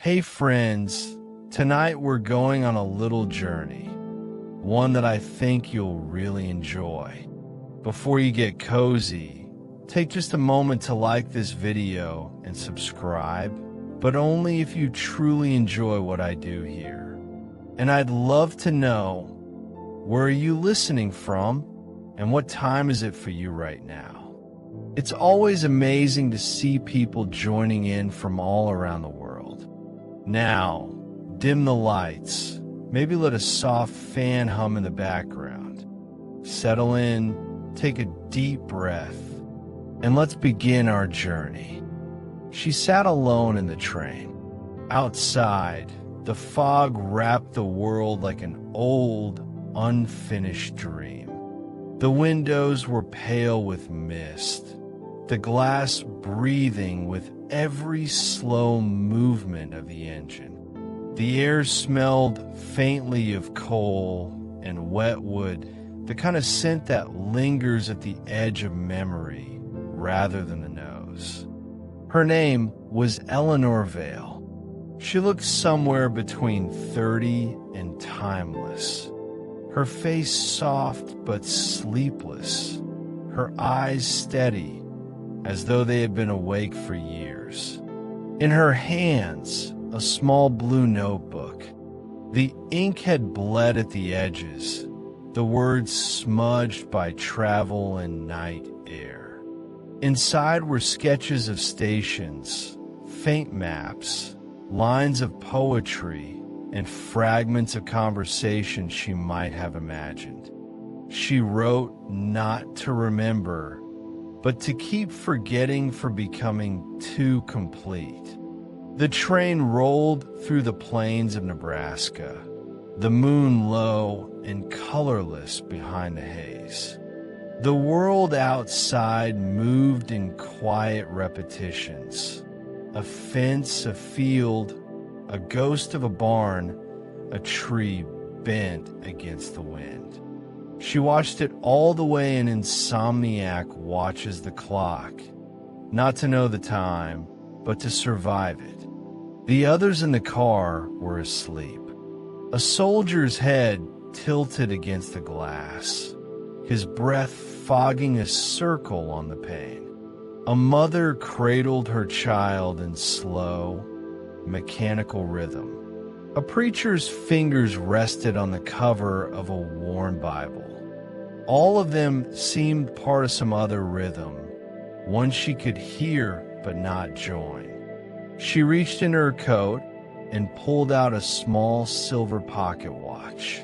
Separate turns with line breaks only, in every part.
Hey friends, tonight we're going on a little journey, one that I think you'll really enjoy. Before you get cozy, take just a moment to like this video and subscribe, but only if you truly enjoy what I do here. And I'd love to know, where are you listening from and what time is it for you right now? It's always amazing to see people joining in from all around the world. Now, dim the lights, maybe let a soft fan hum in the background. Settle in, take a deep breath, and let's begin our journey. She sat alone in the train. Outside, the fog wrapped the world like an old, unfinished dream. The windows were pale with mist, the glass breathing with every slow movement of the engine. The air smelled faintly of coal and wet wood, the kind of scent that lingers at the edge of memory rather than the nose. Her name was Eleanor Vale. She looked somewhere between 30 and timeless. Her face soft but sleepless, her eyes steady, as though they had been awake for years. In her hands, a small blue notebook. The ink had bled at the edges, the words smudged by travel and night air. Inside were sketches of stations, faint maps, lines of poetry, and fragments of conversation she might have imagined. She wrote not to remember, but to keep forgetting for becoming too complete. The train rolled through the plains of Nebraska, the moon low and colorless behind the haze. The world outside moved in quiet repetitions. A fence, a field, a ghost of a barn, a tree bent against the wind. She watched it all the way an insomniac watches the clock, not to know the time, but to survive it. The others in the car were asleep. A soldier's head tilted against the glass, his breath fogging a circle on the pane. A mother cradled her child in slow, mechanical rhythm. A preacher's fingers rested on the cover of a worn Bible. All of them seemed part of some other rhythm, one she could hear but not join. She reached in her coat and pulled out a small silver pocket watch.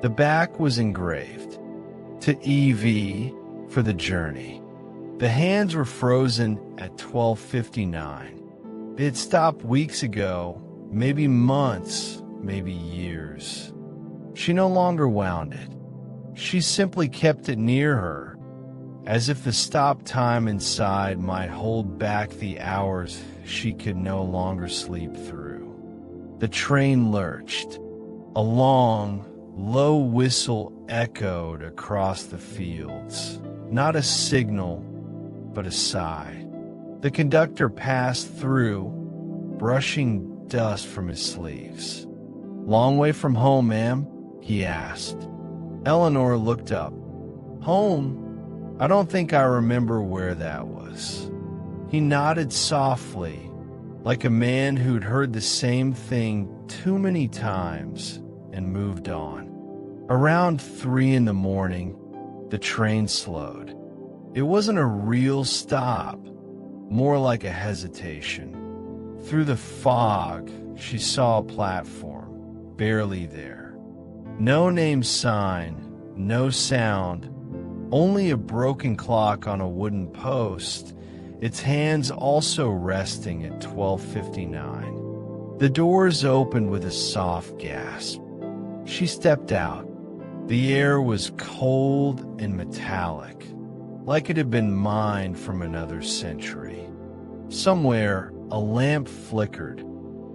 The back was engraved, "To EV for the journey." The hands were frozen at 12:59. They had stopped weeks ago, maybe months, maybe years. She no longer wound it. She simply kept it near her, as if the stop time inside might hold back the hours she could no longer sleep through. The train lurched. A long, low whistle echoed across the fields. Not a signal, but a sigh. The conductor passed through, brushing dust from his sleeves. "Long way from home, ma'am?" he asked. Eleanor looked up. "Home? I don't think I remember where that was." He nodded softly, like a man who'd heard the same thing too many times, and moved on. Around 3 in the morning, the train slowed. It wasn't a real stop, more like a hesitation. Through the fog, she saw a platform, barely there. No name sign, no sound, only a broken clock on a wooden post, its hands also resting at 12:59. The doors opened with a soft gasp. She stepped out. The air was cold and metallic, like it had been mined from another century. Somewhere, a lamp flickered.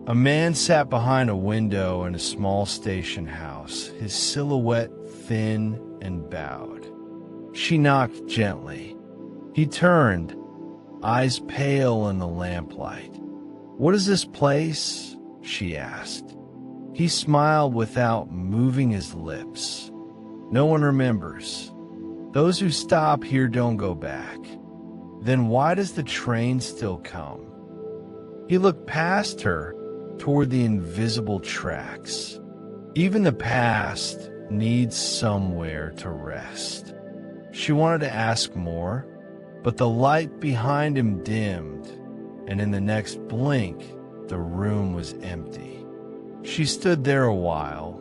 A man sat behind a window in a small station house, his silhouette thin and bowed. She knocked gently. He turned, eyes pale in the lamplight. "What is this place?" she asked. He smiled without moving his lips. No one remembers. Those who stop here don't go back. Then why does the train still come? He looked past her toward the invisible tracks. Even the past needs somewhere to rest. She wanted to ask more, but the light behind him dimmed, and in the next blink, the room was empty. She stood there a while,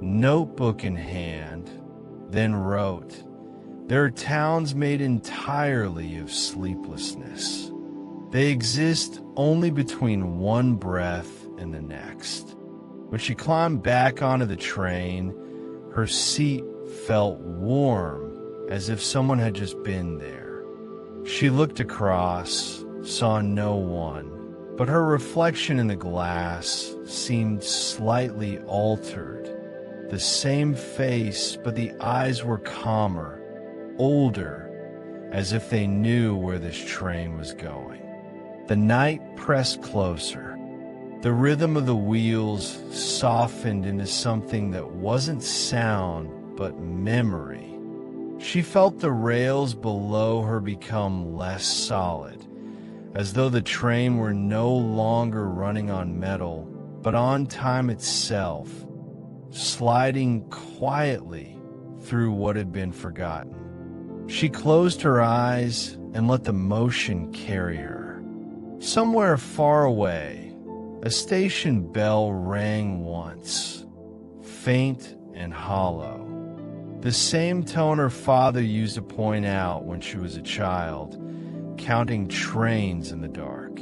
notebook in hand, then wrote, "There are towns made entirely of sleeplessness. They exist only between one breath and the next." When she climbed back onto the train, her seat felt warm, as if someone had just been there. She looked across, saw no one, but her reflection in the glass seemed slightly altered. The same face, but the eyes were calmer, older, as if they knew where this train was going. The night pressed closer. The rhythm of the wheels softened into something that wasn't sound, but memory. She felt the rails below her become less solid, as though the train were no longer running on metal, but on time itself, sliding quietly through what had been forgotten. She closed her eyes and let the motion carry her. Somewhere far away, a station bell rang once, faint and hollow. The same tone her father used to point out when she was a child, counting trains in the dark.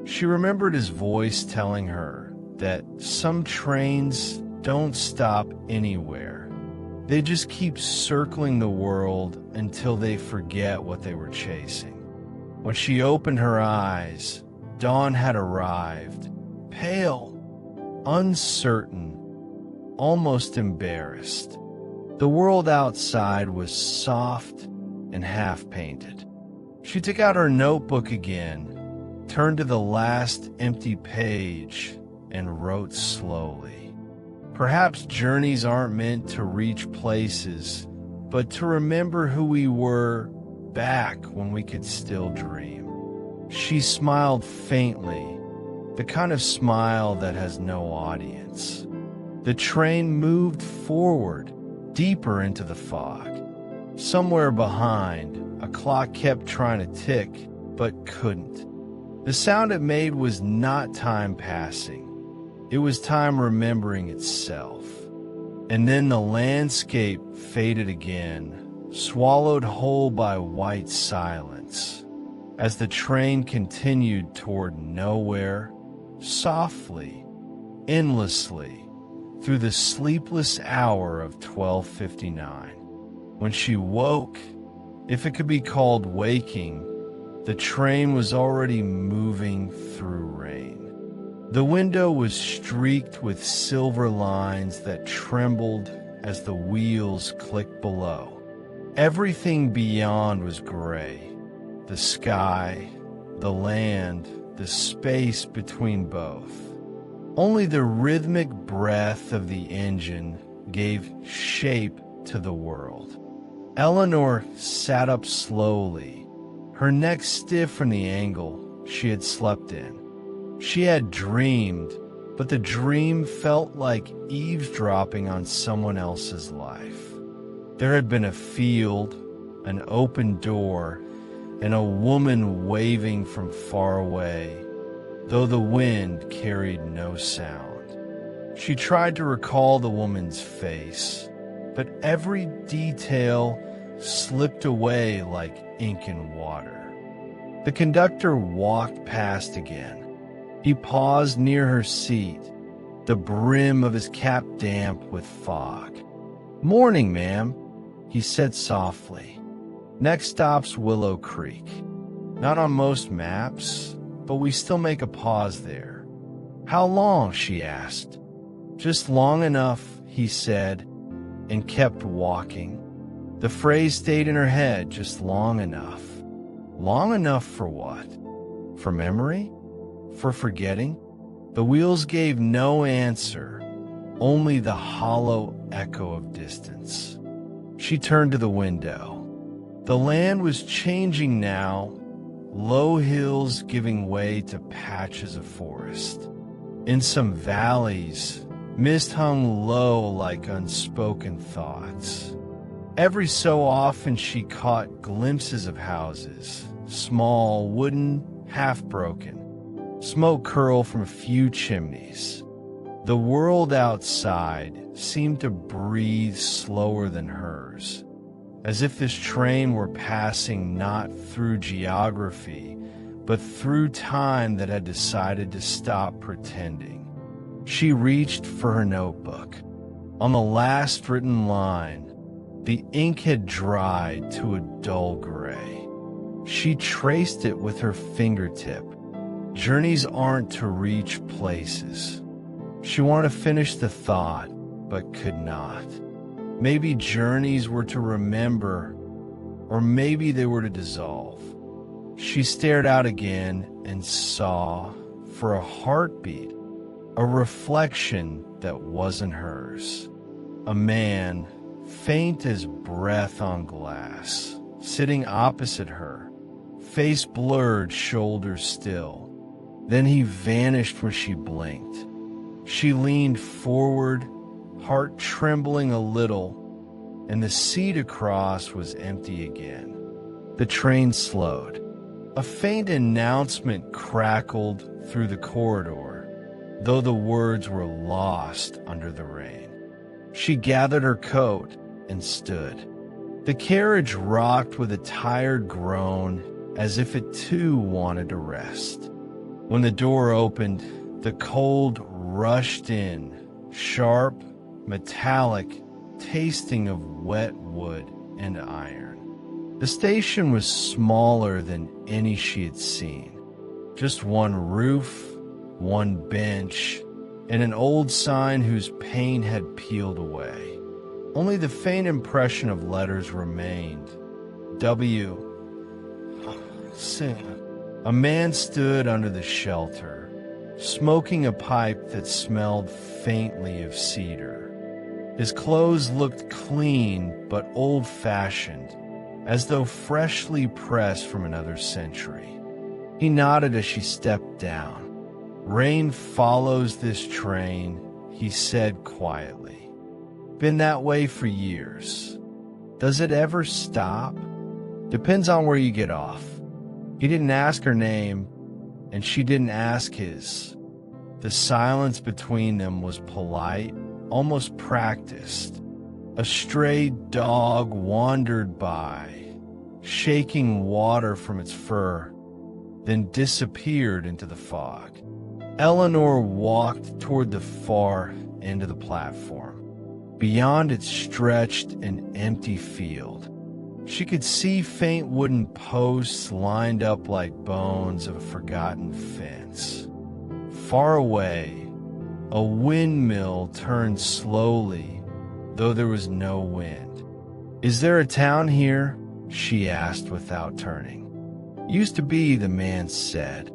She remembered his voice telling her that some trains don't stop anywhere. They just keep circling the world until they forget what they were chasing. When she opened her eyes, dawn had arrived, pale, uncertain, almost embarrassed. The world outside was soft and half-painted. She took out her notebook again, turned to the last empty page, and wrote slowly. Perhaps journeys aren't meant to reach places, but to remember who we were back when we could still dream. She smiled faintly, the kind of smile that has no audience. The train moved forward, deeper into the fog. Somewhere behind, a clock kept trying to tick, but couldn't. The sound it made was not time passing. It was time remembering itself. And then the landscape faded again, swallowed whole by white silence, as the train continued toward nowhere, softly, endlessly, through the sleepless hour of 12:59. When she woke, if it could be called waking, the train was already moving through rain. The window was streaked with silver lines that trembled as the wheels clicked below. Everything beyond was gray. The sky, the land, the space between both. Only the rhythmic breath of the engine gave shape to the world. Eleanor sat up slowly, her neck stiff from the angle she had slept in. She had dreamed, but the dream felt like eavesdropping on someone else's life. There had been a field, an open door, and a woman waving from far away, though the wind carried no sound. She tried to recall the woman's face, but every detail slipped away like ink in water. The conductor walked past again. He paused near her seat, the brim of his cap damp with fog. "Morning, ma'am," he said softly. "Next stop's Willow Creek. Not on most maps, but we still make a pause there." "How long?" she asked. "Just long enough," he said, and kept walking. The phrase stayed in her head, just long enough. Long enough for what? For memory? For forgetting? The wheels gave no answer, only the hollow echo of distance. She turned to the window. The land was changing now, low hills giving way to patches of forest. In some valleys, mist hung low like unspoken thoughts. Every so often she caught glimpses of houses, small, wooden, half-broken. Smoke curled from a few chimneys. The world outside seemed to breathe slower than hers, as if this train were passing not through geography, but through time that had decided to stop pretending. She reached for her notebook. On the last written line, the ink had dried to a dull gray. She traced it with her fingertip. Journeys aren't to reach places. She wanted to finish the thought, but could not. Maybe journeys were to remember, or maybe they were to dissolve. She stared out again and saw, for a heartbeat, a reflection that wasn't hers. A man, faint as breath on glass, sitting opposite her, face blurred, shoulders still. Then he vanished where she blinked. She leaned forward, heart trembling a little, and the seat across was empty again. The train slowed. A faint announcement crackled through the corridor, though the words were lost under the rain. She gathered her coat and stood. The carriage rocked with a tired groan, as if it too wanted to rest. When the door opened, the cold rushed in, sharp, metallic, tasting of wet wood and iron. The station was smaller than any she had seen. Just one roof, one bench, and an old sign whose paint had peeled away. Only the faint impression of letters remained. W. Sin. A man stood under the shelter, smoking a pipe that smelled faintly of cedar. His clothes looked clean but old-fashioned, as though freshly pressed from another century. He nodded as she stepped down. "Rain follows this train," he said quietly. "Been that way for years. Does it ever stop? Depends on where you get off." He didn't ask her name, and she didn't ask his. The silence between them was polite, almost practiced. A stray dog wandered by, shaking water from its fur, then disappeared into the fog. Eleanor walked toward the far end of the platform. Beyond it stretched an empty field. She could see faint wooden posts lined up like bones of a forgotten fence. Far away, a windmill turned slowly, though there was no wind. "Is there a town here?" she asked without turning. "Used to be," the man said.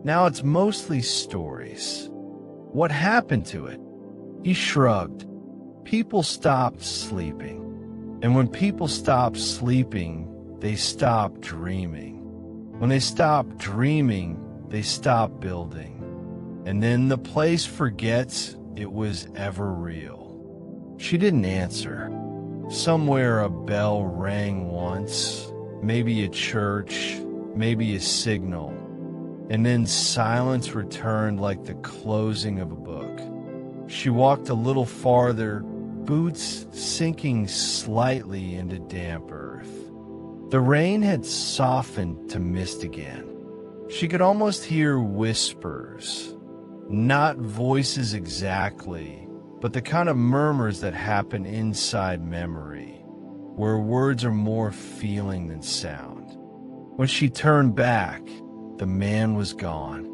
"Now it's mostly stories." "What happened to it?" He shrugged. "People stopped sleeping. And when people stop sleeping, they stop dreaming. When they stop dreaming, they stop building. And then the place forgets it was ever real." She didn't answer. Somewhere a bell rang once, maybe a church, maybe a signal, and then silence returned like the closing of a book. She walked a little farther, boots sinking slightly into damp earth. The rain had softened to mist again. She could almost hear whispers, not voices exactly, but the kind of murmurs that happen inside memory, where words are more feeling than sound. When she turned back, the man was gone.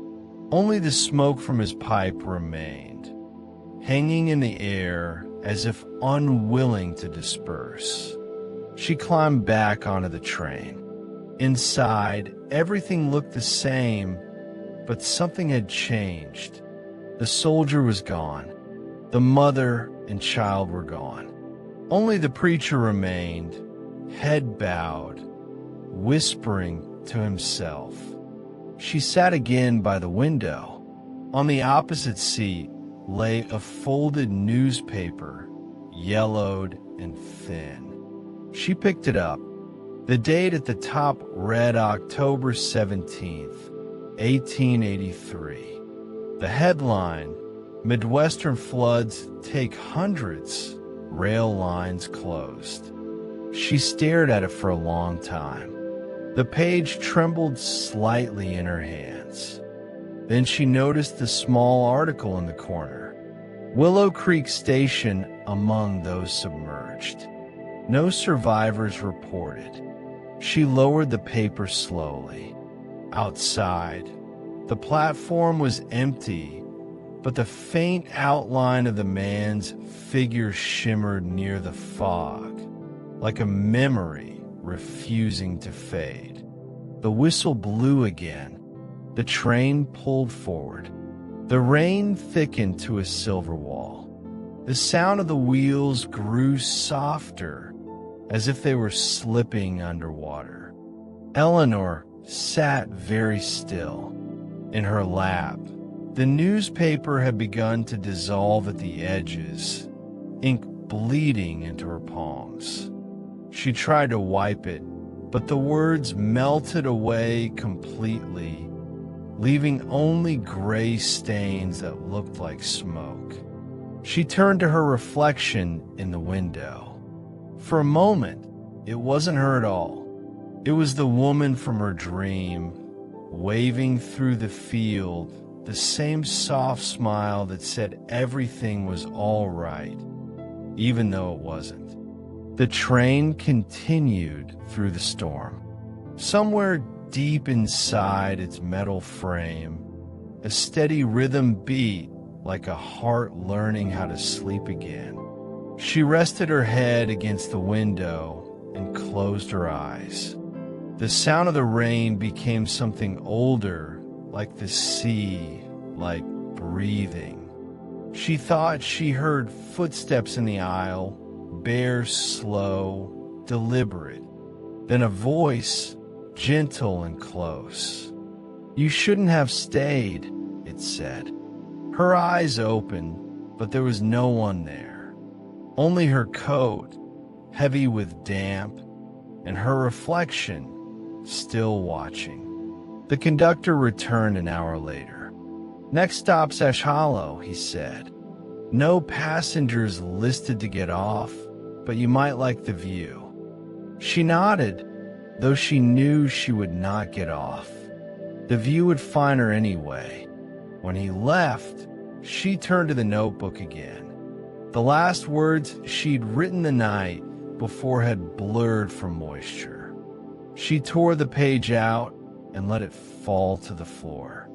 Only the smoke from his pipe remained, hanging in the air as if unwilling to disperse. She climbed back onto the train. Inside, everything looked the same, but something had changed. The soldier was gone. The mother and child were gone. Only the preacher remained, head bowed, whispering to himself. She sat again by the window. On the opposite seat lay a folded newspaper, yellowed and thin. She picked it up. The date at the top read October 17th, 1883. The headline, Midwestern floods take hundreds, rail lines closed. She stared at it for a long time. The page trembled slightly in her hands. Then she noticed the small article in the corner. Willow Creek Station among those submerged. No survivors reported. She lowered the paper slowly. Outside, the platform was empty, but the faint outline of the man's figure shimmered near the fog, like a memory refusing to fade. The whistle blew again. The train pulled forward. The rain thickened to a silver wall. The sound of the wheels grew softer, as if they were slipping underwater. Eleanor sat very still. In her lap, the newspaper had begun to dissolve at the edges, ink bleeding into her palms. She tried to wipe it, but the words melted away completely, leaving only gray stains that looked like smoke. She turned to her reflection in the window. For a moment, it wasn't her at all. It was the woman from her dream, waving through the field, the same soft smile that said everything was all right, even though it wasn't. The train continued through the storm. Somewhere deep inside its metal frame, a steady rhythm beat like a heart learning how to sleep again. She rested her head against the window and closed her eyes. The sound of the rain became something older, like the sea, like breathing. She thought she heard footsteps in the aisle, bare, slow, deliberate. Then a voice, gentle and close. "You shouldn't have stayed," it said. Her eyes opened, but there was no one there. Only her coat, heavy with damp, and her reflection, still watching. The conductor returned an hour later. "Next stop's Ash Hollow," he said. "No passengers listed to get off, but you might like the view." She nodded, though she knew she would not get off. The view would find her anyway. When he left, she turned to the notebook again. The last words she'd written the night before had blurred from moisture. She tore the page out and let it fall to the floor.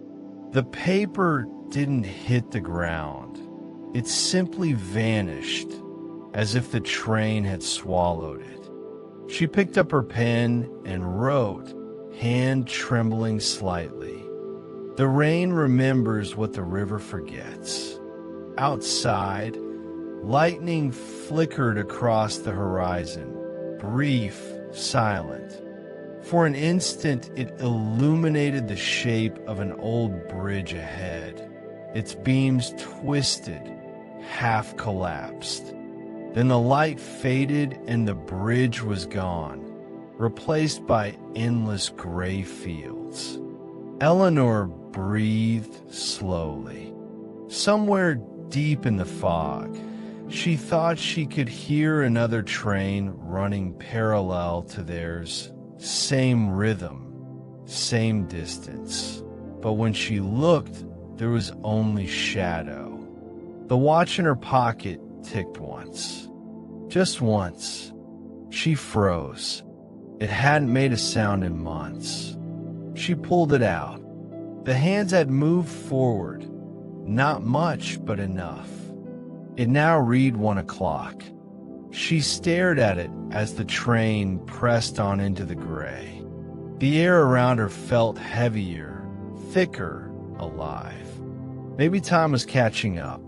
The paper didn't hit the ground. It simply vanished, as if the train had swallowed it. She picked up her pen and wrote, hand trembling slightly. The rain remembers what the river forgets. Outside, lightning flickered across the horizon, brief, silent. For an instant, it illuminated the shape of an old bridge ahead. Its beams twisted, half collapsed. Then the light faded and the bridge was gone, replaced by endless gray fields. Eleanor breathed slowly. Somewhere deep in the fog, she thought she could hear another train running parallel to theirs. Same rhythm, same distance. But when she looked, there was only shadow. The watch in her pocket ticked once. Just once. She froze. It hadn't made a sound in months. She pulled it out. The hands had moved forward. Not much, but enough. It now read 1 o'clock. She stared at it as the train pressed on into the gray. The air around her felt heavier, thicker, alive. Maybe time was catching up.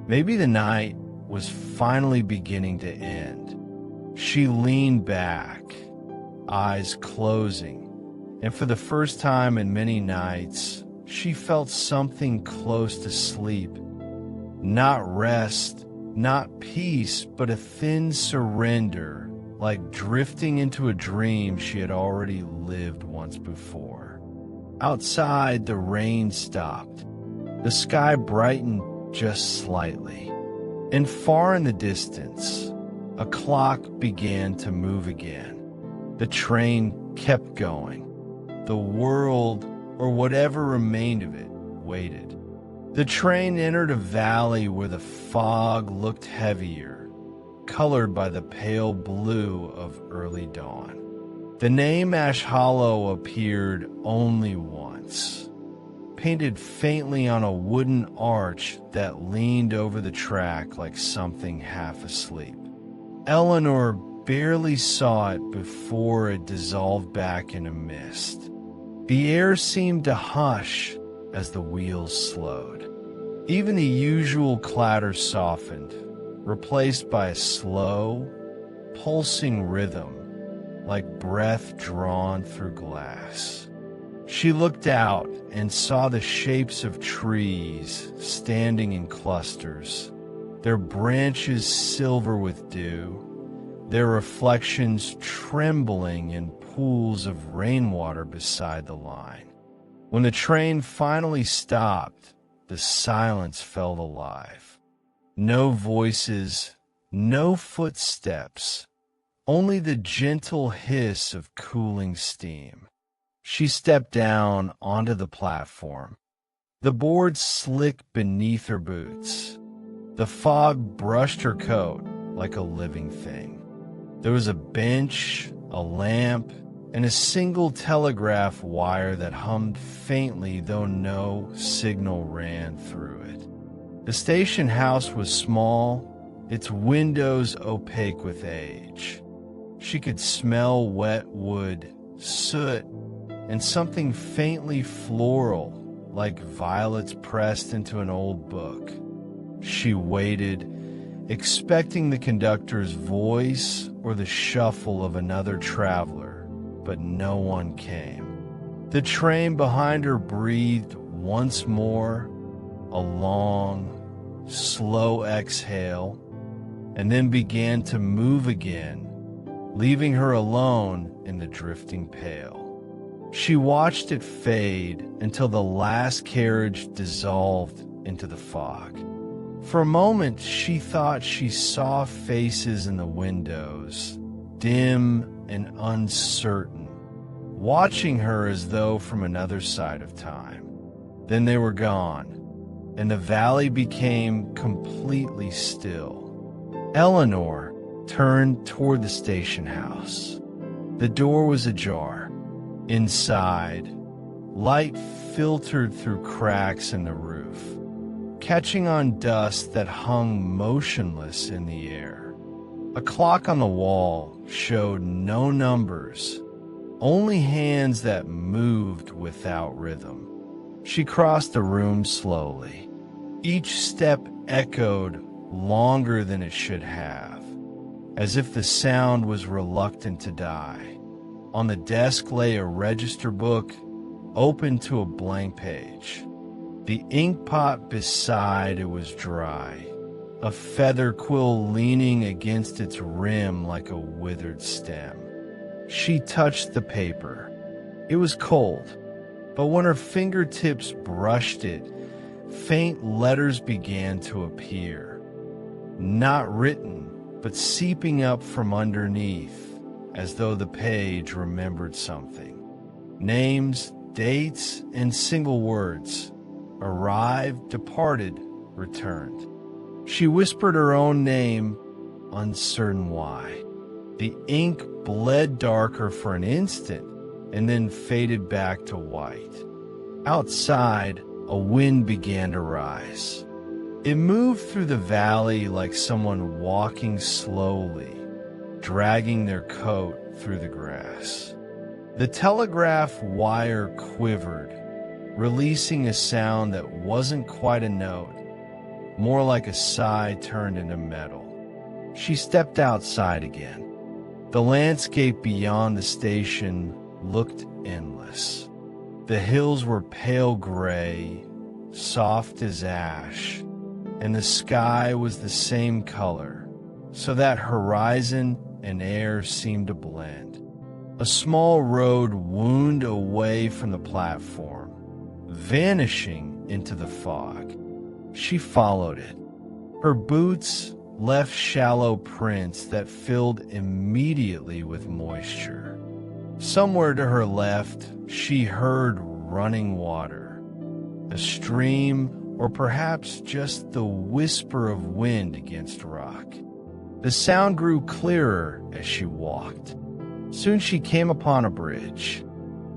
Maybe the night was finally beginning to end. She leaned back, eyes closing, and for the first time in many nights, she felt something close to sleep. Not rest, not peace, but a thin surrender, like drifting into a dream she had already lived once before. Outside, the rain stopped. The sky brightened just slightly. And far in the distance, a clock began to move again. The train kept going. The world, or whatever remained of it, waited. The train entered a valley where the fog looked heavier, colored by the pale blue of early dawn. The name Ash Hollow appeared only once, painted faintly on a wooden arch that leaned over the track like something half asleep. Eleanor barely saw it before it dissolved back in a mist. The air seemed to hush as the wheels slowed. Even the usual clatter softened, replaced by a slow, pulsing rhythm, like breath drawn through glass. She looked out and saw the shapes of trees standing in clusters, their branches silver with dew, their reflections trembling in pools of rainwater beside the line. When the train finally stopped, the silence felt alive. No voices, no footsteps, only the gentle hiss of cooling steam. She stepped down onto the platform. The boards slicked beneath her boots. The fog brushed her coat like a living thing. There was a bench, a lamp, and a single telegraph wire that hummed faintly, though no signal ran through it. The station house was small, its windows opaque with age. She could smell wet wood, soot, and something faintly floral, like violets pressed into an old book. She waited, expecting the conductor's voice or the shuffle of another traveler, but no one came. The train behind her breathed once more, a long, slow exhale, and then began to move again, leaving her alone in the drifting pale. She watched it fade until the last carriage dissolved into the fog. For a moment, she thought she saw faces in the windows, dim and uncertain, watching her as though from another side of time. Then they were gone, and the valley became completely still. Eleanor turned toward the station house. The door was ajar. Inside, light filtered through cracks in the roof, catching on dust that hung motionless in the air. A clock on the wall showed no numbers, only hands that moved without rhythm. She crossed the room slowly. Each step echoed longer than it should have, as if the sound was reluctant to die. On the desk lay a register book, open to a blank page. The ink pot beside it was dry, a feather quill leaning against its rim like a withered stem. She touched the paper. It was cold, but when her fingertips brushed it, faint letters began to appear. Not written, but seeping up from underneath, as though the page remembered something. Names, dates, and single words. Arrived, departed, returned. She whispered her own name, uncertain why. The ink bled darker for an instant and then faded back to white. Outside, a wind began to rise. It moved through the valley like someone walking slowly, dragging their coat through the grass. The telegraph wire quivered, releasing a sound that wasn't quite a note, more like a sigh turned into metal. She stepped outside again. The landscape beyond the station looked endless. The hills were pale gray, soft as ash, and the sky was the same color, so that horizon and air seemed to blend. A small road wound away from the platform, vanishing into the fog. She followed it. Her boots left shallow prints that filled immediately with moisture. Somewhere to her left, she heard running water, a stream, or perhaps just the whisper of wind against rock. The sound grew clearer as she walked. Soon she came upon a bridge.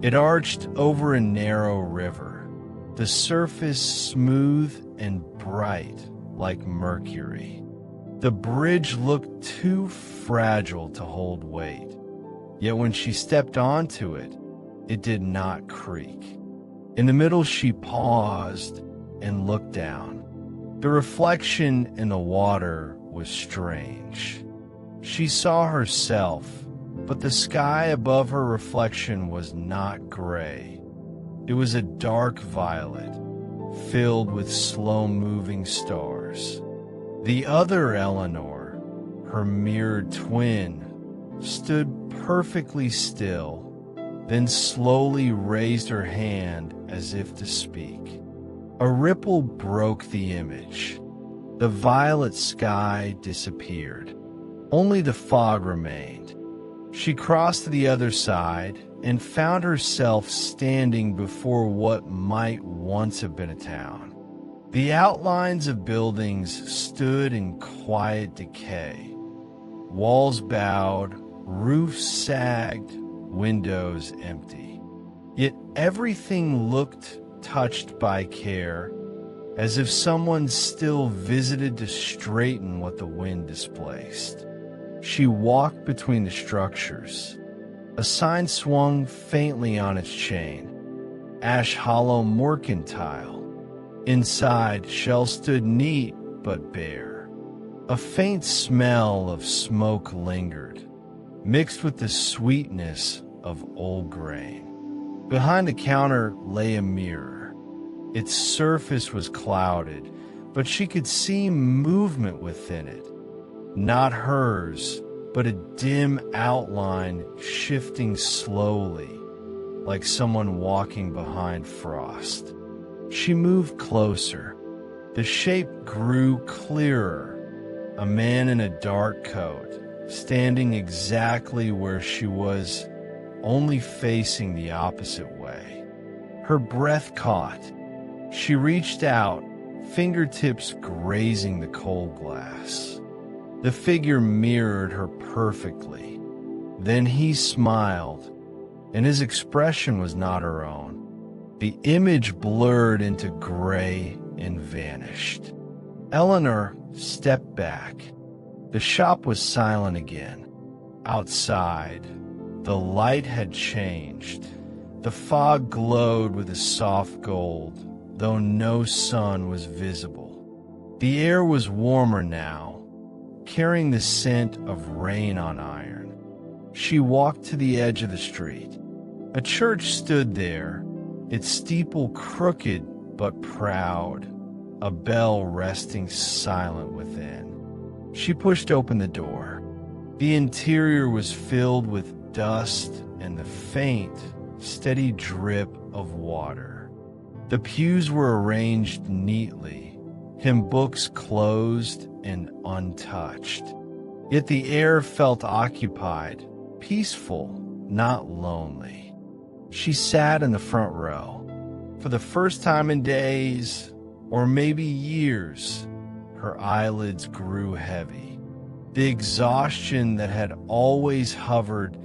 It arched over a narrow river, the surface smooth and bright like mercury. The bridge looked too fragile to hold weight, yet when she stepped onto it, it did not creak. In the middle, she paused and looked down. The reflection in the water was strange. She saw herself, but the sky above her reflection was not gray. It was a dark violet, filled with slow-moving stars. The other Eleanor, her mirrored twin, stood perfectly still, then slowly raised her hand as if to speak. A ripple broke the image. The violet sky disappeared. Only the fog remained. She crossed to the other side and found herself standing before what might once have been a town. The outlines of buildings stood in quiet decay. Walls bowed, roofs sagged, windows empty. Yet everything looked touched by care, as if someone still visited to straighten what the wind displaced. She walked between the structures. A sign swung faintly on its chain. Ash Hollow Mercantile. Inside, shelves stood neat but bare. A faint smell of smoke lingered, mixed with the sweetness of old grain. Behind the counter lay a mirror. Its surface was clouded, but she could see movement within it. Not hers, but a dim outline shifting slowly, like someone walking behind frost. She moved closer. The shape grew clearer. A man in a dark coat, standing exactly where she was, only facing the opposite way. Her breath caught. She reached out, fingertips grazing the cold glass. The figure mirrored her perfectly. Then he smiled, and his expression was not her own. The image blurred into gray and vanished. Eleanor stepped back. The shop was silent again. Outside, the light had changed. The fog glowed with a soft gold, though no sun was visible. The air was warmer now, carrying the scent of rain on iron. She walked to the edge of the street. A church stood there, its steeple crooked but proud, a bell resting silent within. She pushed open the door. The interior was filled with dust and the faint, steady drip of water. The pews were arranged neatly, hymn books closed and untouched. Yet the air felt occupied, peaceful, not lonely. She sat in the front row. For the first time in days, or maybe years, her eyelids grew heavy. The exhaustion that had always hovered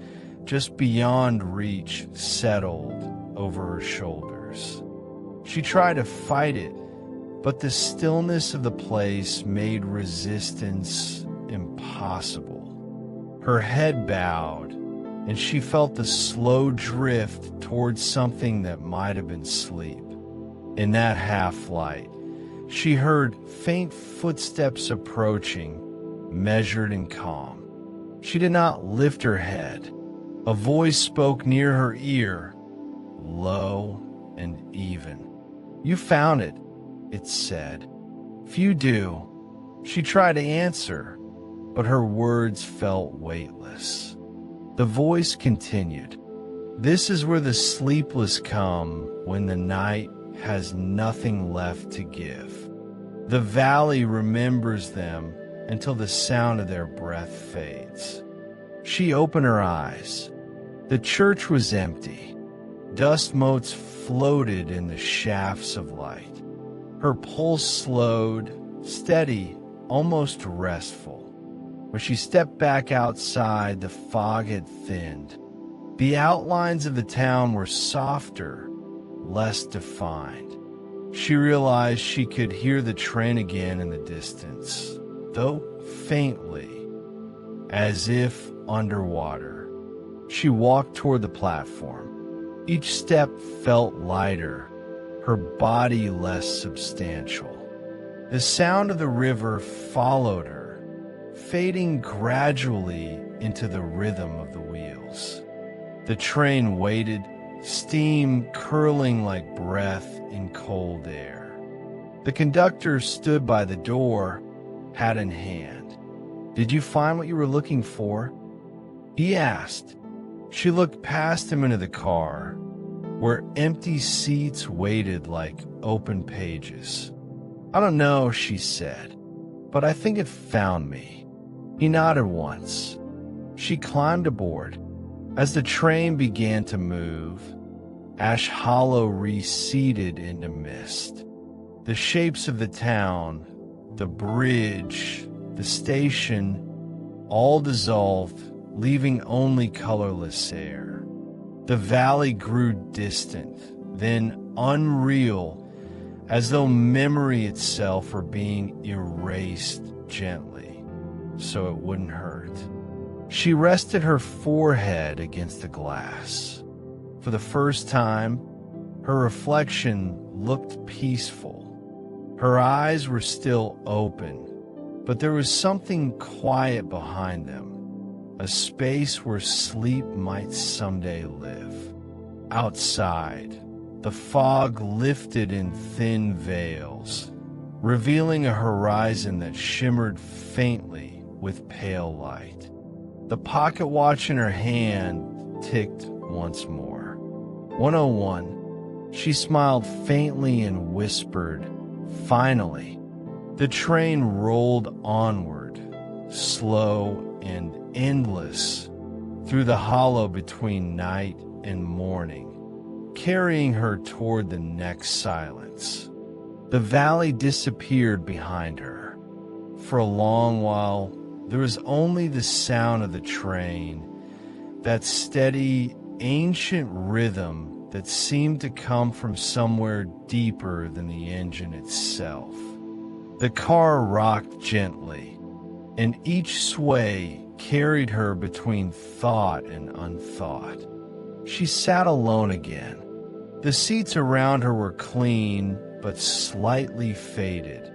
just beyond reach settled over her shoulders. She tried to fight it, but the stillness of the place made resistance impossible. Her head bowed, and she felt the slow drift towards something that might have been sleep. In that half-light, she heard faint footsteps approaching, measured and calm. She did not lift her head. A voice spoke near her ear, low and even. "You found it," it said. "Few do." She tried to answer, but her words felt weightless. The voice continued, "This is where the sleepless come when the night has nothing left to give. The valley remembers them until the sound of their breath fades." She opened her eyes. The church was empty. Dust motes floated in the shafts of light. Her pulse slowed, steady, almost restful. When she stepped back outside, the fog had thinned. The outlines of the town were softer, less defined. She realized she could hear the train again in the distance, though faintly, as if underwater. She walked toward the platform. Each step felt lighter, her body less substantial. The sound of the river followed her, fading gradually into the rhythm of the wheels. The train waited, steam curling like breath in cold air. The conductor stood by the door, hat in hand. "Did you find what you were looking for?" he asked. She looked past him into the car, where empty seats waited like open pages. "I don't know," she said, "but I think it found me." He nodded once. She climbed aboard. As the train began to move, Ash Hollow receded into mist. The shapes of the town, the bridge, the station, all dissolved, leaving only colorless air. The valley grew distant, then unreal, as though memory itself were being erased gently, so it wouldn't hurt. She rested her forehead against the glass. For the first time, her reflection looked peaceful. Her eyes were still open, but there was something quiet behind them, a space where sleep might someday live. Outside, the fog lifted in thin veils, revealing a horizon that shimmered faintly with pale light. The pocket watch in her hand ticked once more. 1:01. She smiled faintly and whispered, "Finally." The train rolled onward, slow and endless, through the hollow between night and morning, carrying her toward the next silence. The valley disappeared behind her. For a long while, there was only the sound of the train, that steady, ancient rhythm that seemed to come from somewhere deeper than the engine itself. The car rocked gently, and each sway carried her between thought and unthought. She sat alone again. The seats around her were clean, but slightly faded,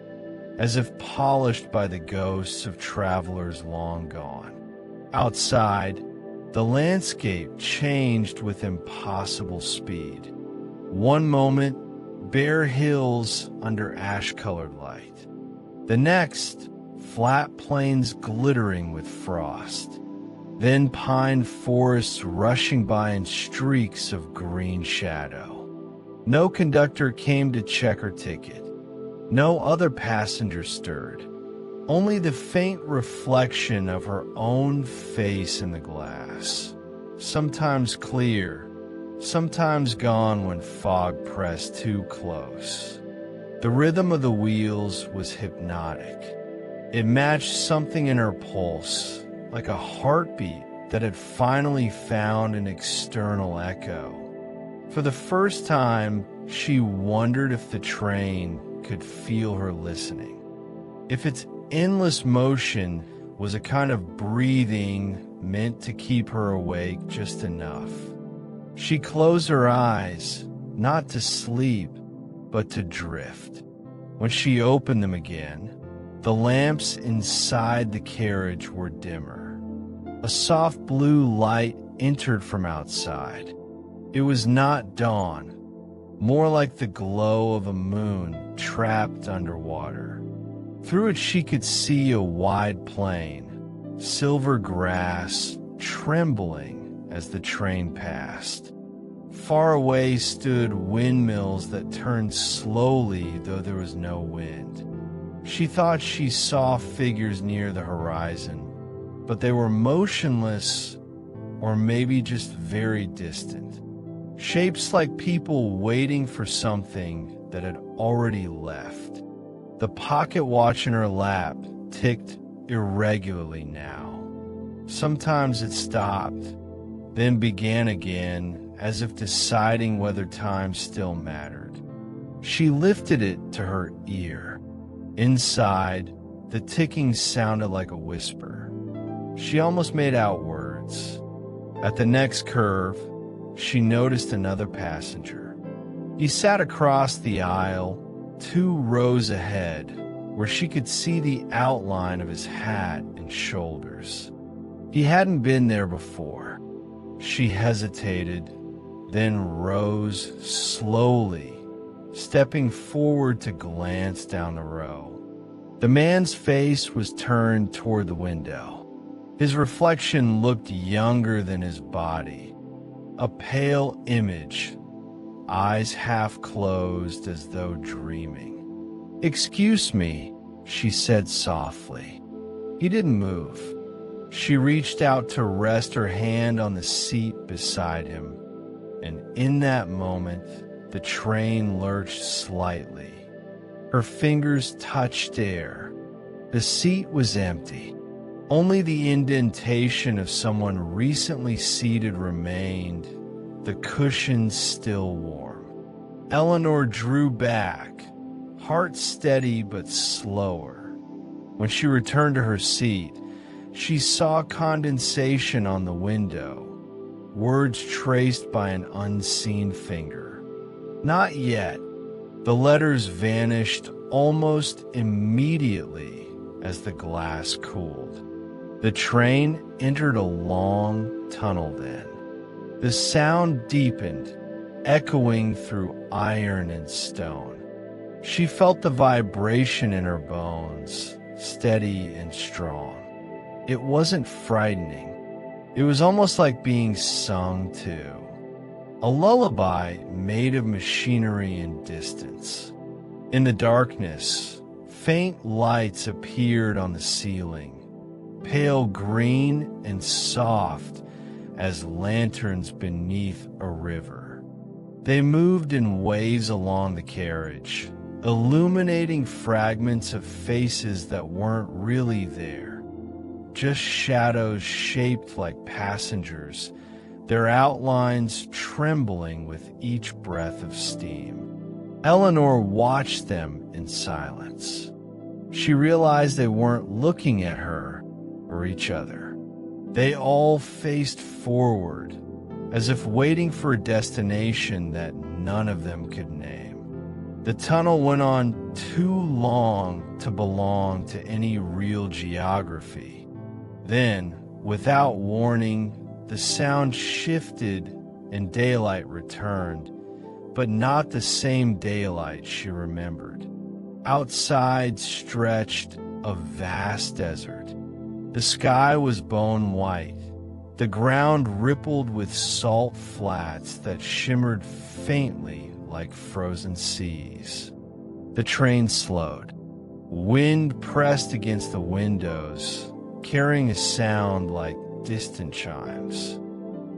as if polished by the ghosts of travelers long gone. Outside, the landscape changed with impossible speed. One moment, bare hills under ash-colored light. The next, flat plains glittering with frost. Then pine forests rushing by in streaks of green shadow. No conductor came to check her ticket. No other passenger stirred. Only the faint reflection of her own face in the glass, sometimes clear, sometimes gone when fog pressed too close. The rhythm of the wheels was hypnotic. It matched something in her pulse, like a heartbeat that had finally found an external echo. For the first time, she wondered if the train could feel her listening. If its endless motion was a kind of breathing meant to keep her awake just enough. She closed her eyes, not to sleep, but to drift. When she opened them again, the lamps inside the carriage were dimmer. A soft blue light entered from outside. It was not dawn, more like the glow of a moon trapped underwater. Through it she could see a wide plain, silver grass trembling as the train passed. Far away stood windmills that turned slowly, though there was no wind. She thought she saw figures near the horizon, but they were motionless or maybe just very distant. Shapes like people waiting for something that had already left. The pocket watch in her lap ticked irregularly now. Sometimes it stopped, then began again, as if deciding whether time still mattered. She lifted it to her ear. Inside, the ticking sounded like a whisper. She almost made out words. At the next curve, she noticed another passenger. He sat across the aisle, 2 rows ahead, where she could see the outline of his hat and shoulders. He hadn't been there before. She hesitated, then rose slowly, stepping forward to glance down the row. The man's face was turned toward the window. His reflection looked younger than his body, a pale image, eyes half closed as though dreaming. "Excuse me," she said softly. He didn't move. She reached out to rest her hand on the seat beside him, and in that moment, the train lurched slightly. Her fingers touched air. The seat was empty. Only the indentation of someone recently seated remained, the cushions still warm. Eleanor drew back, heart steady but slower. When she returned to her seat, she saw condensation on the window, words traced by an unseen finger. Not yet. The letters vanished almost immediately as the glass cooled. The train entered a long tunnel then. The sound deepened, echoing through iron and stone. She felt the vibration in her bones, steady and strong. It wasn't frightening. It was almost like being sung to. A lullaby made of machinery and distance. In the darkness, faint lights appeared on the ceiling, pale green and soft as lanterns beneath a river. They moved in waves along the carriage, illuminating fragments of faces that weren't really there, just shadows shaped like passengers, their outlines trembling with each breath of steam. Eleanor watched them in silence. She realized they weren't looking at her or each other. They all faced forward, as if waiting for a destination that none of them could name. The tunnel went on too long to belong to any real geography. Then, without warning, the sound shifted and daylight returned, but not the same daylight she remembered. Outside stretched a vast desert. The sky was bone white. The ground rippled with salt flats that shimmered faintly like frozen seas. The train slowed. Wind pressed against the windows, carrying a sound like distant chimes.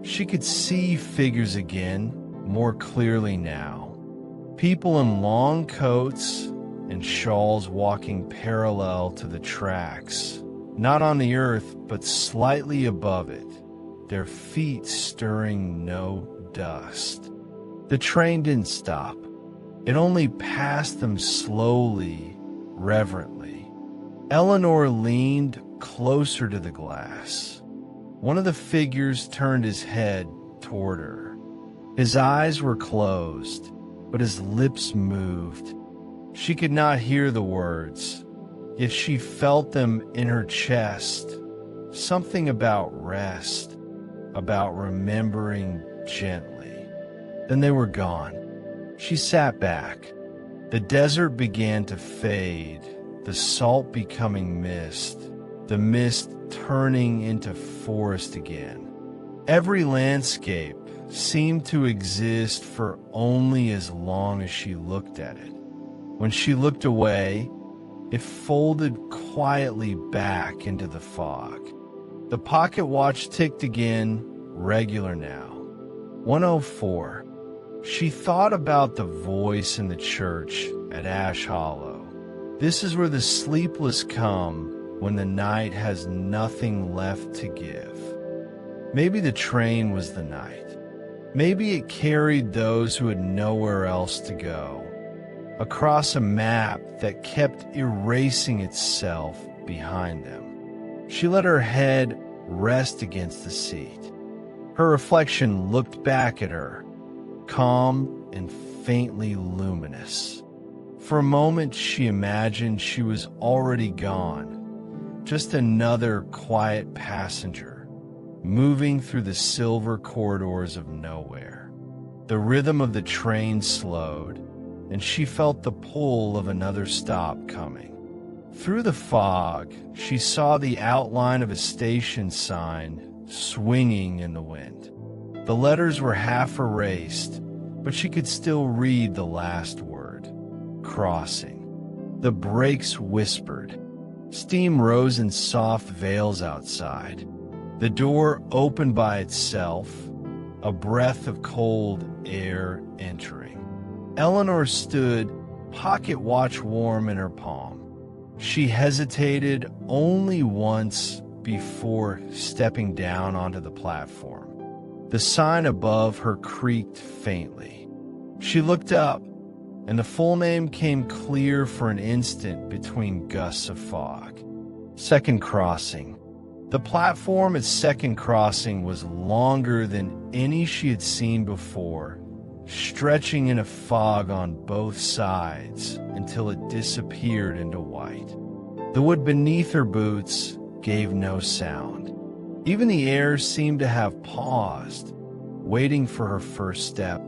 She could see figures again, more clearly now. People in long coats and shawls walking parallel to the tracks, not on the earth, but slightly above it, their feet stirring no dust. The train didn't stop. It only passed them slowly, reverently. Eleanor leaned closer to the glass. One of the figures turned his head toward her. His eyes were closed, but his lips moved. She could not hear the words, yet she felt them in her chest. Something about rest, about remembering gently. Then they were gone. She sat back. The desert began to fade, the salt becoming mist, the mist turning into forest again. Every landscape seemed to exist for only as long as she looked at it. When she looked away, it folded quietly back into the fog. The pocket watch ticked again, regular now. 1:04. She thought about the voice in the church at Ash Hollow. This is where the sleepless come when the night has nothing left to give. Maybe the train was the night. Maybe it carried those who had nowhere else to go, across a map that kept erasing itself behind them. She let her head rest against the seat. Her reflection looked back at her, calm and faintly luminous. For a moment, she imagined she was already gone, just another quiet passenger, moving through the silver corridors of nowhere. The rhythm of the train slowed, and she felt the pull of another stop coming. Through the fog, she saw the outline of a station sign swinging in the wind. The letters were half erased, but she could still read the last word, crossing. The brakes whispered. Steam rose in soft veils outside. The door opened by itself, a breath of cold air entering. Eleanor stood, pocket watch warm in her palm. She hesitated only once before stepping down onto the platform. The sign above her creaked faintly. She looked up, and the full name came clear for an instant between gusts of fog. Second Crossing. The platform at Second Crossing was longer than any she had seen before, stretching in a fog on both sides until it disappeared into white. The wood beneath her boots gave no sound. Even the air seemed to have paused, waiting for her first step.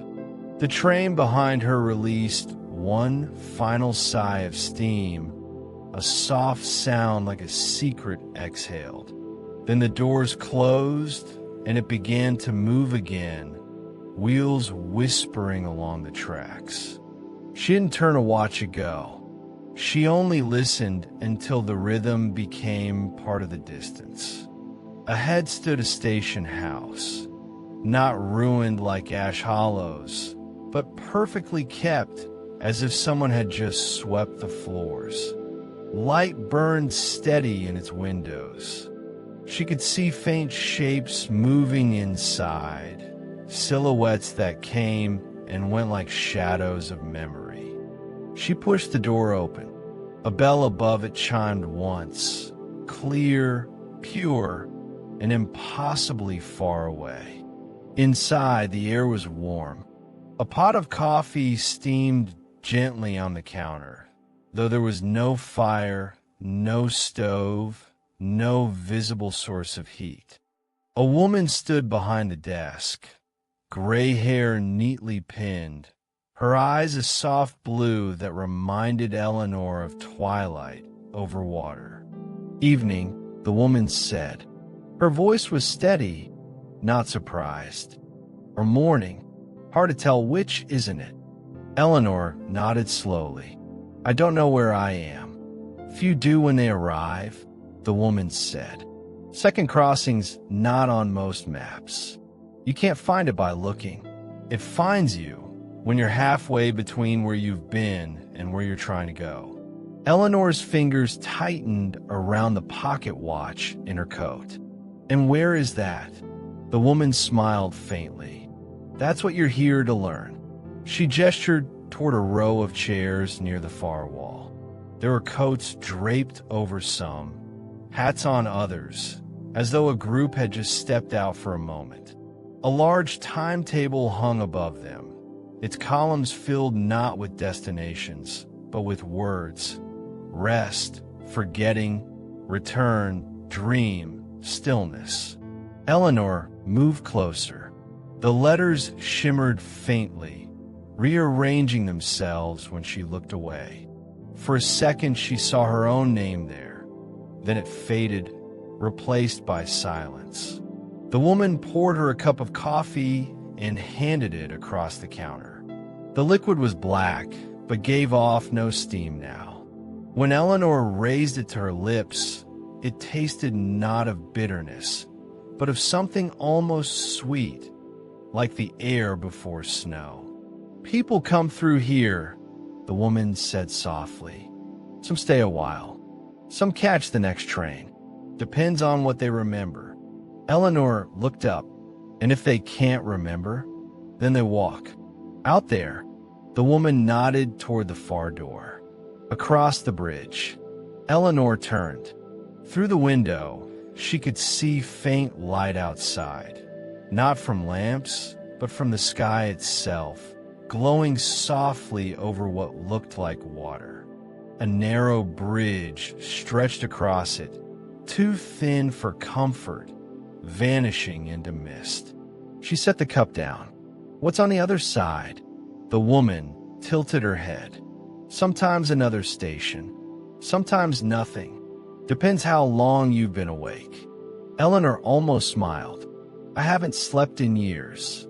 The train behind her released one final sigh of steam, a soft sound like a secret exhaled. Then the doors closed, and it began to move again, wheels whispering along the tracks. She didn't turn to watch it go. She only listened until the rhythm became part of the distance. Ahead stood a station house, not ruined like Ash Hollow's, but perfectly kept, as if someone had just swept the floors. Light burned steady in its windows. She could see faint shapes moving inside, silhouettes that came and went like shadows of memory. She pushed the door open. A bell above it chimed once, clear, pure, and impossibly far away. Inside, the air was warm. A pot of coffee steamed gently on the counter, though there was no fire, no stove, no visible source of heat. A woman stood behind the desk, gray hair neatly pinned, her eyes a soft blue that reminded Eleanor of twilight over water. Evening, the woman said. Her voice was steady, not surprised. Or morning, hard to tell which, isn't it? Eleanor nodded slowly. I don't know where I am. Few do when they arrive, the woman said. Second Crossing's not on most maps. You can't find it by looking. It finds you when you're halfway between where you've been and where you're trying to go. Eleanor's fingers tightened around the pocket watch in her coat. And where is that? The woman smiled faintly. That's what you're here to learn. She gestured toward a row of chairs near the far wall. There were coats draped over some, hats on others, as though a group had just stepped out for a moment. A large timetable hung above them, its columns filled not with destinations, but with words: rest, forgetting, return, dream, stillness. Eleanor moved closer. The letters shimmered faintly, rearranging themselves when she looked away. For a second, she saw her own name there. Then it faded, replaced by silence. The woman poured her a cup of coffee and handed it across the counter. The liquid was black, but gave off no steam now. When Eleanor raised it to her lips, it tasted not of bitterness, but of something almost sweet, like the air before snow. "People come through here," the woman said softly. "Some stay a while. Some catch the next train. Depends on what they remember." Eleanor looked up, and if they can't remember, then they walk. Out there, the woman nodded toward the far door. Across the bridge, Eleanor turned. Through the window, she could see faint light outside, not from lamps, but from the sky itself, glowing softly over what looked like water. A narrow bridge stretched across it, too thin for comfort, vanishing into mist. She set the cup down. "What's on the other side?" The woman tilted her head. "Sometimes another station, sometimes nothing. Depends how long you've been awake." Eleanor almost smiled. "I haven't slept in years."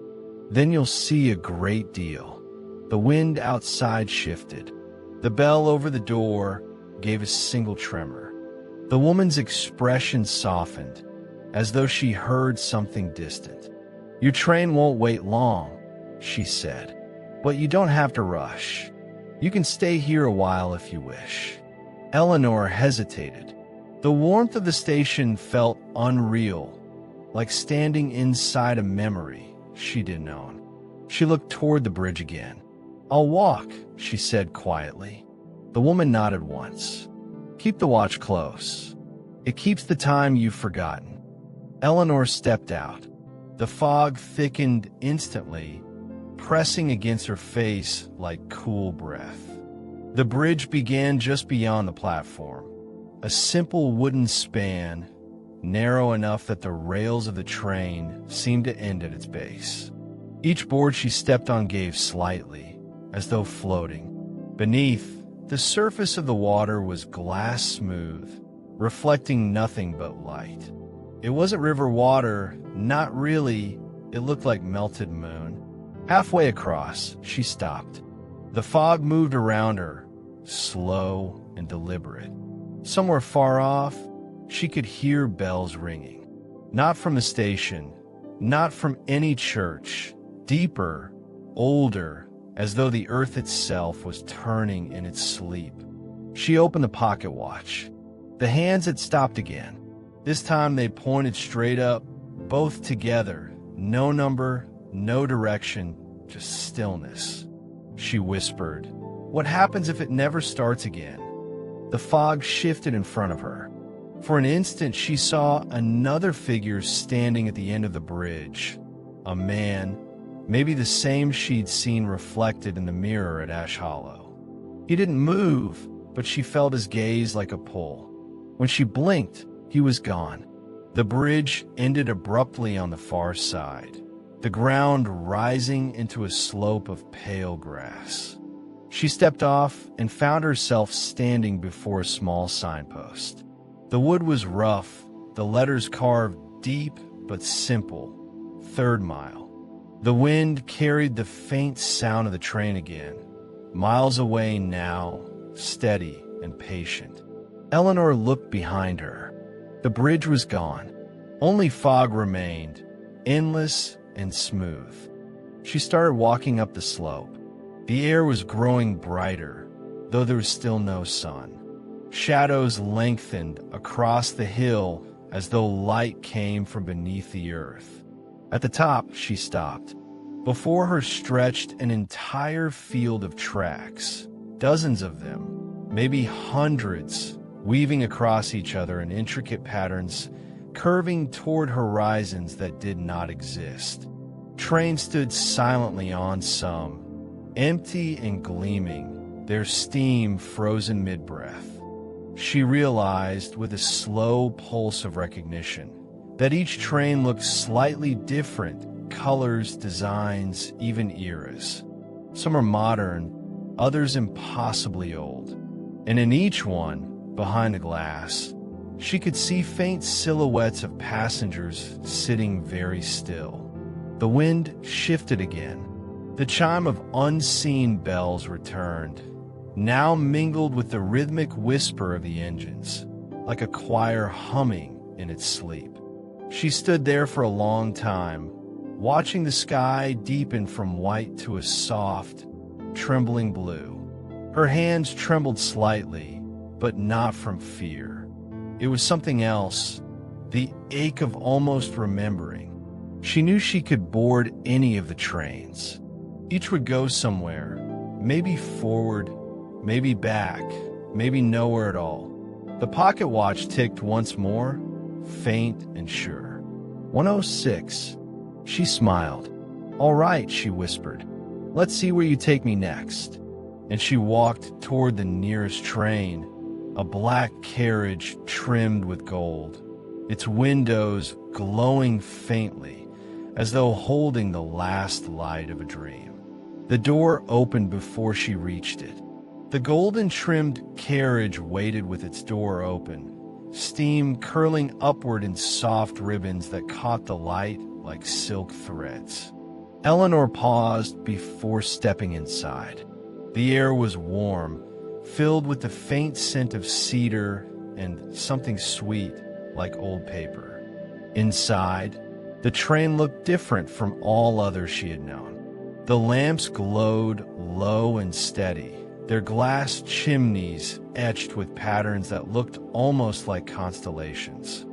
"Then you'll see a great deal." The wind outside shifted. The bell over the door gave a single tremor. The woman's expression softened, as though she heard something distant. "Your train won't wait long," she said, "but you don't have to rush. You can stay here a while if you wish." Eleanor hesitated. The warmth of the station felt unreal, like standing inside a memory she didn't own. She looked toward the bridge again. "I'll walk," she said quietly. The woman nodded once. "Keep the watch close. It keeps the time you've forgotten." Eleanor stepped out. The fog thickened instantly, pressing against her face like cool breath. The bridge began just beyond the platform, a simple wooden span, narrow enough that the rails of the train seemed to end at its base. Each board she stepped on gave slightly, as though floating. Beneath, the surface of the water was glass smooth, reflecting nothing but light. It wasn't river water, not really. It looked like melted moon. Halfway across, she stopped. The fog moved around her, slow and deliberate. Somewhere far off, she could hear bells ringing. Not from the station, not from any church. Deeper, older, as though the earth itself was turning in its sleep. She opened the pocket watch. The hands had stopped again. This time they pointed straight up, both together. No number, no direction, just stillness. She whispered, "What happens if it never starts again?" The fog shifted in front of her. For an instant, she saw another figure standing at the end of the bridge. A man, maybe the same she'd seen reflected in the mirror at Ash Hollow. He didn't move, but she felt his gaze like a pull. When she blinked, he was gone. The bridge ended abruptly on the far side, the ground rising into a slope of pale grass. She stepped off and found herself standing before a small signpost. The wood was rough, the letters carved deep but simple. 3rd mile. The wind carried the faint sound of the train again. Miles away now, steady and patient. Eleanor looked behind her. The bridge was gone. Only fog remained, endless and smooth. She started walking up the slope. The air was growing brighter, though there was still no sun. Shadows lengthened across the hill as though light came from beneath the earth. At the top, she stopped. Before her stretched an entire field of tracks, dozens of them, maybe hundreds, weaving across each other in intricate patterns, curving toward horizons that did not exist. Trains stood silently on some, empty and gleaming, their steam frozen mid-breath. She realized, with a slow pulse of recognition, that each train looked slightly different, colors, designs, even eras. Some are modern, others impossibly old. And in each one, behind the glass, she could see faint silhouettes of passengers sitting very still. The wind shifted again. The chime of unseen bells returned, now mingled with the rhythmic whisper of the engines, like a choir humming in its sleep. She stood there for a long time, watching the sky deepen from white to a soft, trembling blue. Her hands trembled slightly, but not from fear. It was something else, the ache of almost remembering. She knew she could board any of the trains. Each would go somewhere, maybe forward, maybe back, maybe nowhere at all. The pocket watch ticked once more, faint and sure. 106. She smiled. "All right," she whispered. "Let's see where you take me next." And she walked toward the nearest train, a black carriage trimmed with gold, its windows glowing faintly, as though holding the last light of a dream. The door opened before she reached it. The golden-trimmed carriage waited with its door open, steam curling upward in soft ribbons that caught the light like silk threads. Eleanor paused before stepping inside. The air was warm, filled with the faint scent of cedar and something sweet like old paper. Inside, the train looked different from all others she had known. The lamps glowed low and steady, their glass chimneys etched with patterns that looked almost like constellations.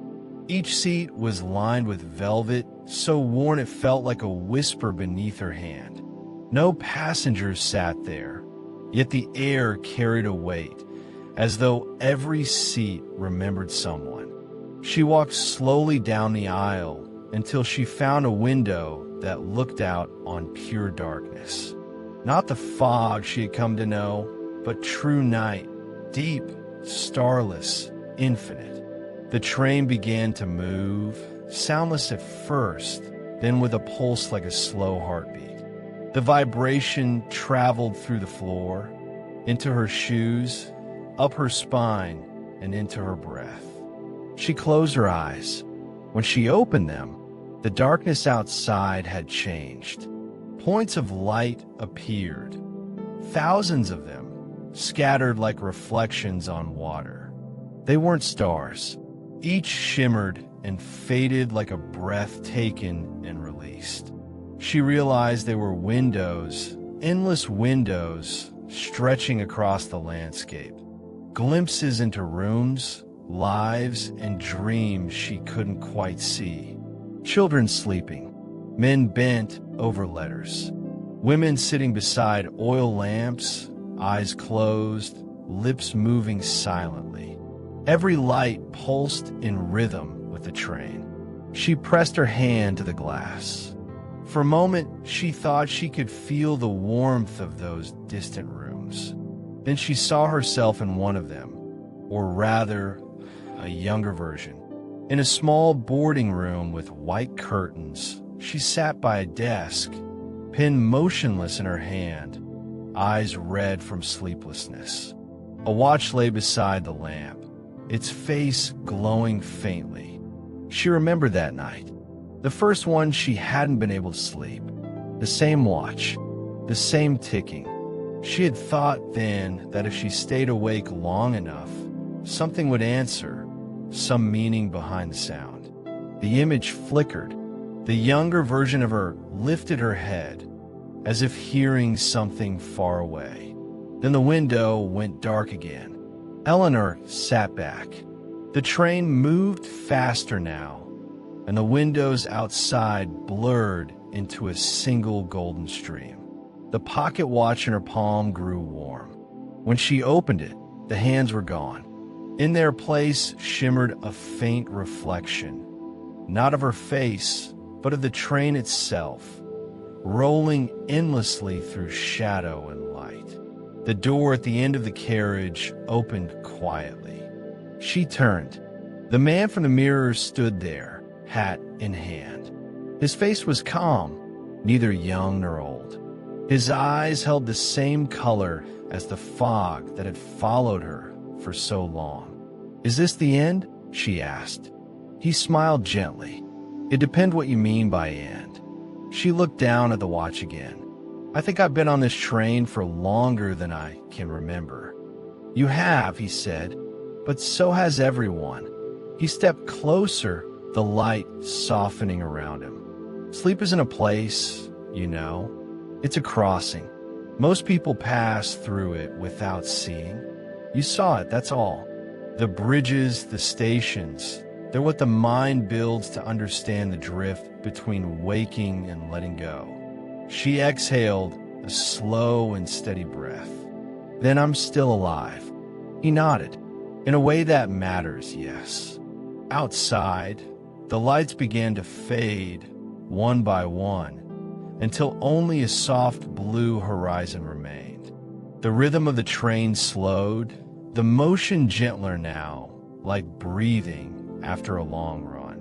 Each seat was lined with velvet, so worn it felt like a whisper beneath her hand. No passengers sat there, yet the air carried a weight, as though every seat remembered someone. She walked slowly down the aisle until she found a window that looked out on pure darkness. Not the fog she had come to know, but true night, deep, starless, infinite. The train began to move, soundless at first, then with a pulse like a slow heartbeat. The vibration traveled through the floor, into her shoes, up her spine, and into her breath. She closed her eyes. When she opened them, the darkness outside had changed. Points of light appeared, thousands of them, scattered like reflections on water. They weren't stars. Each shimmered and faded like a breath taken and released. She realized they were windows, endless windows, stretching across the landscape. Glimpses into rooms, lives, and dreams she couldn't quite see. Children sleeping, men bent over letters, women sitting beside oil lamps, eyes closed, lips moving silently. Every light pulsed in rhythm with the train. She pressed her hand to the glass. For a moment, she thought she could feel the warmth of those distant rooms. Then she saw herself in one of them, or rather, a younger version. In a small boarding room with white curtains, she sat by a desk, pen motionless in her hand, eyes red from sleeplessness. A watch lay beside the lamp, its face glowing faintly. She remembered that night, the first one she hadn't been able to sleep. The same watch, the same ticking. She had thought then that if she stayed awake long enough, something would answer, some meaning behind the sound. The image flickered. The younger version of her lifted her head, as if hearing something far away. Then the window went dark again. Eleanor sat back. The train moved faster now, and the windows outside blurred into a single golden stream. The pocket watch in her palm grew warm. When she opened it, the hands were gone. In their place shimmered a faint reflection, not of her face, but of the train itself, rolling endlessly through shadow and light. The door at the end of the carriage opened quietly. She turned. The man from the mirror stood there, hat in hand. His face was calm, neither young nor old. His eyes held the same color as the fog that had followed her for so long. "Is this the end?" she asked. He smiled gently. "It depends what you mean by end." She looked down at the watch again. "I think I've been on this train for longer than I can remember." "You have," he said, "but so has everyone." He stepped closer, the light softening around him. "Sleep isn't a place, you know. It's a crossing. Most people pass through it without seeing. You saw it, that's all. The bridges, the stations, they're what the mind builds to understand the drift between waking and letting go." She exhaled a slow and steady breath. "Then I'm still alive." He nodded. "In a way that matters, yes." Outside, the lights began to fade one by one until only a soft blue horizon remained. The rhythm of the train slowed, the motion gentler now, like breathing after a long run.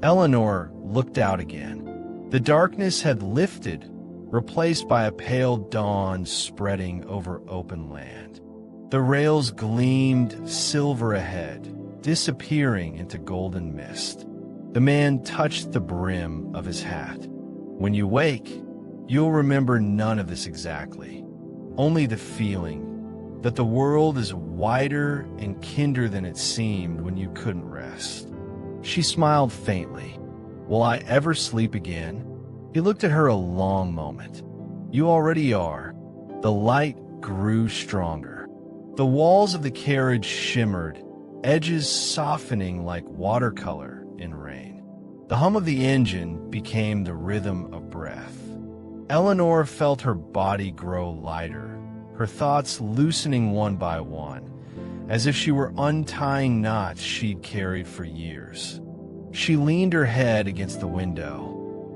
Eleanor looked out again. The darkness had lifted, replaced by a pale dawn spreading over open land. The rails gleamed silver ahead, disappearing into golden mist. The man touched the brim of his hat. "When you wake, you'll remember none of this exactly. Only the feeling that the world is wider and kinder than it seemed when you couldn't rest." She smiled faintly. "Will I ever sleep again?" He looked at her a long moment. "You already are." The light grew stronger. The walls of the carriage shimmered, edges softening like watercolor in rain. The hum of the engine became the rhythm of breath. Eleanor felt her body grow lighter, her thoughts loosening one by one, as if she were untying knots she'd carried for years. She leaned her head against the window.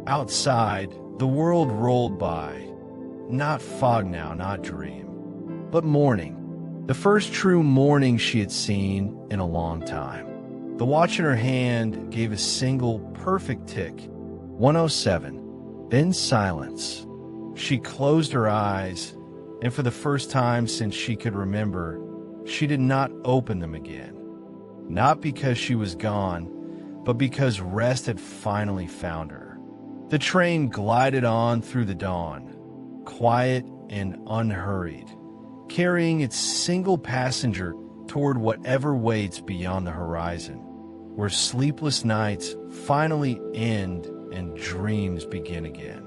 Outside, the world rolled by. Not fog now, not dream, but morning. The first true morning she had seen in a long time. The watch in her hand gave a single perfect tick. 1:07. Then silence. She closed her eyes, and for the first time since she could remember, she did not open them again. Not because she was gone, but because rest had finally found her. The train glided on through the dawn, quiet and unhurried, carrying its single passenger toward whatever waits beyond the horizon, where sleepless nights finally end and dreams begin again.